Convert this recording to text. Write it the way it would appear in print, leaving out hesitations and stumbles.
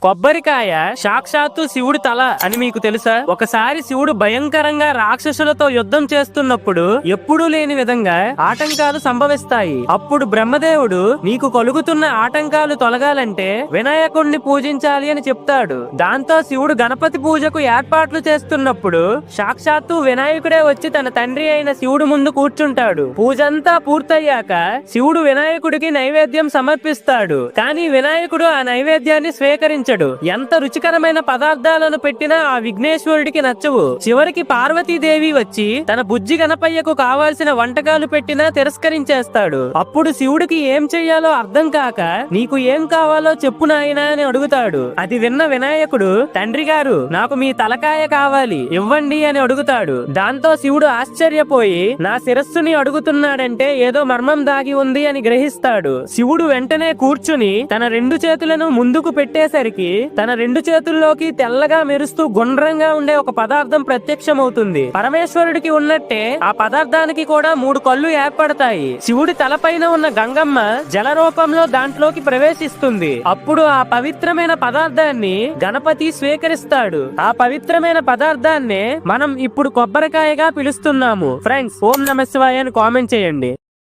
కొబ్బరికాయ సాక్షాత్తు శివుడి తల అని మీకు తెలుసా? ఒకసారి శివుడు భయంకరంగా రాక్షసులతో యుద్ధం చేస్తున్నప్పుడు ఎప్పుడూ లేని విధంగా ఆటంకాలు సంభవిస్తాయి. అప్పుడు బ్రహ్మదేవుడు నీకు కలుగుతున్న ఆటంకాలు తొలగాలంటే వినాయకుడిని పూజించాలి అని చెప్తాడు. దాంతో శివుడు గణపతి పూజకు ఏర్పాట్లు చేస్తున్నప్పుడు సాక్షాత్తు వినాయకుడే వచ్చి తన తండ్రి అయిన శివుడు ముందు కూర్చుంటాడు. పూజంతా పూర్తయ్యాక శివుడు వినాయకుడికి నైవేద్యం సమర్పిస్తాడు. కానీ వినాయకుడు ఆ నైవేద్యాన్ని స్వీకరించడు. ఎంత రుచికరమైన పదార్థాలను పెట్టినా ఆ విఘ్నేశ్వరుడికి నచ్చవు. చివరికి పార్వతీదేవి వచ్చి తన బుజ్జి గణపయ్యకు కావాల్సిన వంటకాలు పెట్టినా తిరస్కరించేస్తాడు. అప్పుడు శివుడికి ఏం చెయ్యాలో అర్థం కాక నీకు ఏం కావాలో చెప్పు నాయనా అని అడుగుతాడు. అది విన్న వినాయకుడు తండ్రి గారు నాకు మీ తలకాయ కావాలి ఇవ్వండి అని అడుగుతాడు. దాంతో శివుడు ఆశ్చర్యపోయి నా శిరస్సుని అడుగుతున్నాడంటే ఏదో మర్మం దాగి ఉంది అని గ్రహిస్తాడు. శివుడు వెంటనే కూర్చుని తన రెండు చేతులను ముందుకు పెట్టేసరికి తన రెండు చేతుల్లోకి తెల్లగా మెరుస్తూ గుండ్రంగా ఉండే ఒక పదార్థం ప్రత్యక్షమవుతుంది. పరమేశ్వరుడికి ఉన్నట్టే ఆ పదార్థానికి కూడా 3 కళ్ళు ఏర్పడతాయి. శివుడి తలపైన ఉన్న గంగమ్మ జల రూపంలో దాంట్లోకి ప్రవేశిస్తుంది. అప్పుడు ఆ పవిత్రమైన పదార్థాన్ని గణపతి స్వీకరిస్తాడు. ఆ పవిత్రమైన పదార్థాన్నే మనం ఇప్పుడు కొబ్బరికాయగా పిలుస్తున్నాము. ఫ్రెండ్స్, ఓం నమః శివాయ అని కామెంట్ చేయండి.